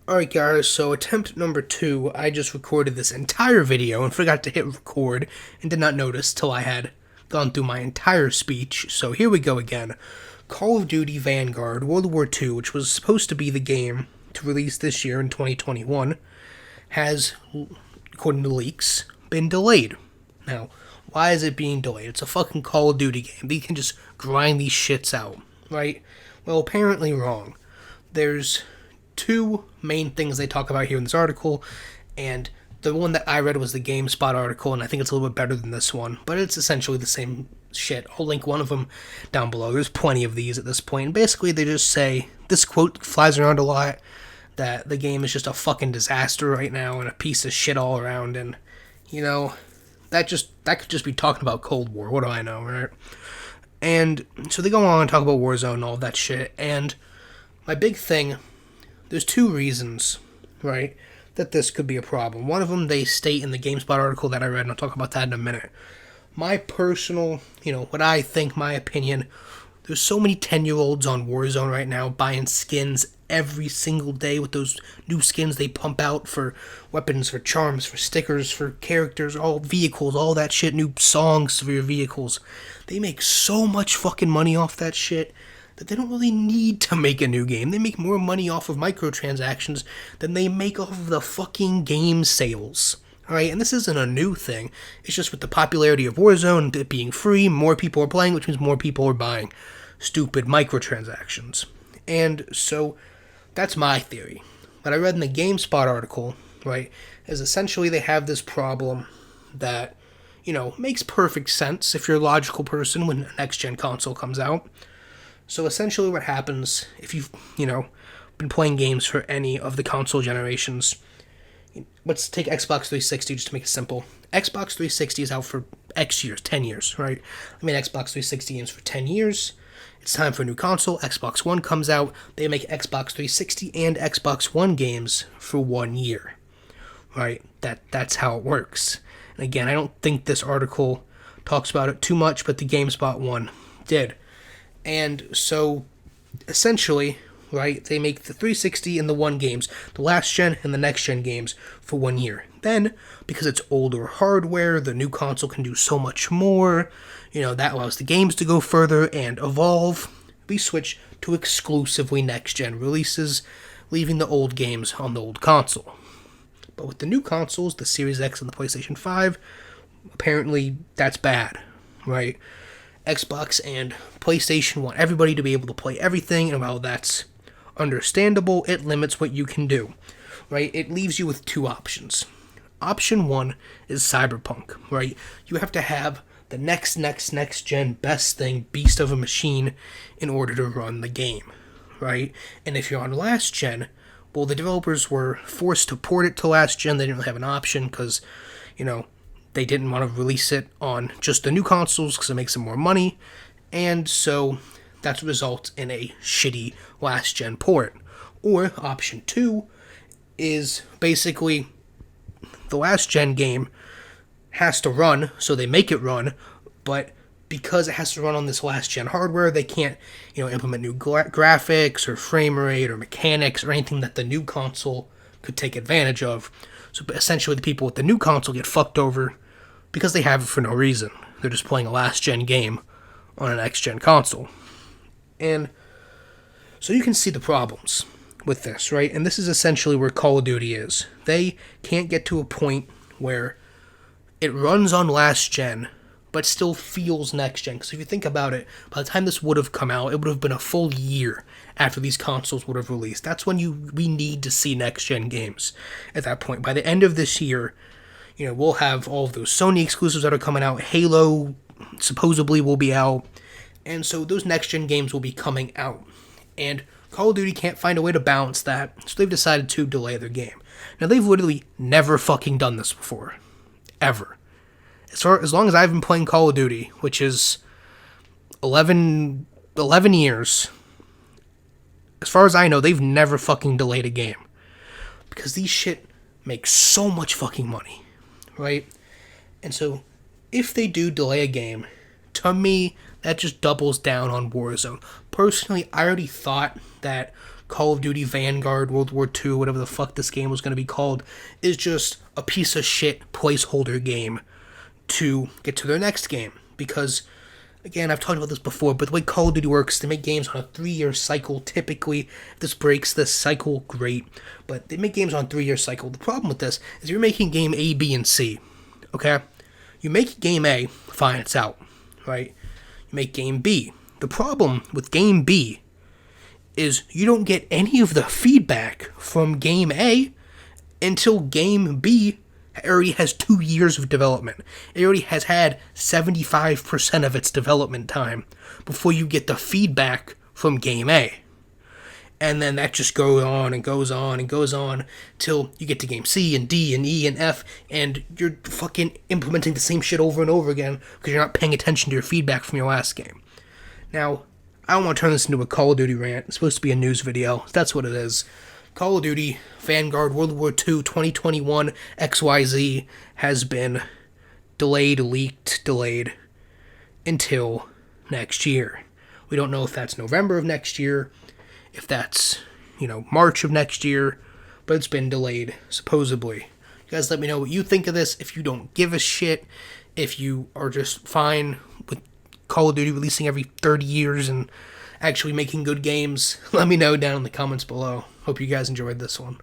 Alright guys, so attempt number 2, I just recorded this entire video and forgot to hit record and did not notice till I had gone through my entire speech, so here we go again. Call of Duty Vanguard World War II, which was supposed to be the game to release this year in 2021, has, according to leaks, been delayed. Now, why is it being delayed? It's a fucking Call of Duty game. They can just grind these shits out, right? Well, apparently wrong. There's two main things they talk about here in this article, and the one that I read was the GameSpot article, and I think it's a little bit better than this one, but it's essentially the same shit. I'll link one of them down below. There's plenty of these at this point, and basically they just say, this quote flies around a lot, that the game is just a fucking disaster right now, and a piece of shit all around, and, you know, that could just be talking about Cold War, what do I know, right? And so they go on and talk about Warzone and all that shit, and my big thing, there's two reasons, right, that this could be a problem. One of them they state in the GameSpot article that I read, and I'll talk about that in a minute. My personal, what I think, my opinion, there's so many 10-year-olds on Warzone right now buying skins every single day with those new skins they pump out for weapons, for charms, for stickers, for characters, all vehicles, all that shit, new songs for your vehicles. They make so much fucking money off that shit that they don't really need to make a new game. They make more money off of microtransactions than they make off of the fucking game sales. Alright, and this isn't a new thing. It's just with the popularity of Warzone, it being free, more people are playing, which means more people are buying stupid microtransactions. And so, that's my theory. What I read in the GameSpot article, right, is essentially they have this problem that, makes perfect sense if you're a logical person when a next-gen console comes out. So essentially what happens if you've, been playing games for any of the console generations, let's take Xbox 360 just to make it simple. Xbox 360 is out for X years, 10 years, right? I mean, Xbox 360 games for 10 years. It's time for a new console. Xbox One comes out. They make Xbox 360 and Xbox One games for 1 year, right? That's how it works. And again, I don't think this article talks about it too much, but the GameSpot one did. And so, essentially, right, they make the 360 and the One games, the last gen and the next gen games, for 1 year. Then, because it's older hardware, the new console can do so much more, that allows the games to go further and evolve. We switch to exclusively next gen releases, leaving the old games on the old console. But with the new consoles, the Series X and the PlayStation 5, apparently that's bad, right? Xbox and PlayStation want everybody to be able to play everything, and while that's understandable, it limits what you can do, right? It leaves you with two options. Option one is Cyberpunk, right? You have to have the next gen best thing, beast of a machine, in order to run the game, right? And if you're on last gen, well, the developers were forced to port it to last gen. They didn't really have an option because, they didn't want to release it on just the new consoles because it makes them more money, and so that results in a shitty last-gen port. Or option two is basically the last-gen game has to run, so they make it run, but because it has to run on this last-gen hardware, they can't, implement new graphics or frame rate or mechanics or anything that the new console could take advantage of. So essentially the people with the new console get fucked over because they have it for no reason. They're just playing a last-gen game on a next-gen console. And so you can see the problems with this, right? And this is essentially where Call of Duty is. They can't get to a point where it runs on last-gen, but still feels next-gen. Because if you think about it, by the time this would have come out, it would have been a full year after these consoles would have released. That's when we need to see next-gen games at that point. By the end of this year, we'll have all of those Sony exclusives that are coming out. Halo supposedly will be out. And so those next-gen games will be coming out. And Call of Duty can't find a way to balance that, so they've decided to delay their game. Now, they've literally never fucking done this before. Ever. As long as I've been playing Call of Duty, which is 11 years, as far as I know, they've never fucking delayed a game. Because these shit make so much fucking money. Right? And so, if they do delay a game, to me, that just doubles down on Warzone. Personally, I already thought that Call of Duty Vanguard, World War II, whatever the fuck this game was going to be called, is just a piece of shit placeholder game to get to their next game. Because, again, I've talked about this before, but the way Call of Duty works, they make games on a 3-year cycle, typically. If this breaks this cycle, great. But they make games on a 3-year cycle. The problem with this is you're making game A, B, and C, okay? You make game A, fine, it's out, right? You make game B. The problem with game B is you don't get any of the feedback from game A until game B already has 2 years of development. It already has had 75% of its development time before you get the feedback from game A. And then that just goes on and goes on and goes on till you get to game C and D and E and F, and you're fucking implementing the same shit over and over again because you're not paying attention to your feedback from your last game. Now, I don't want to turn this into a Call of Duty rant. It's supposed to be a news video. That's what it is. Call of Duty Vanguard World War II 2021 XYZ has been delayed, leaked, delayed until next year. We don't know if that's November of next year, if that's, March of next year, but it's been delayed, supposedly. You guys let me know what you think of this. If you don't give a shit, if you are just fine with Call of Duty releasing every 30 years and actually making good games, let me know down in the comments below. Hope you guys enjoyed this one.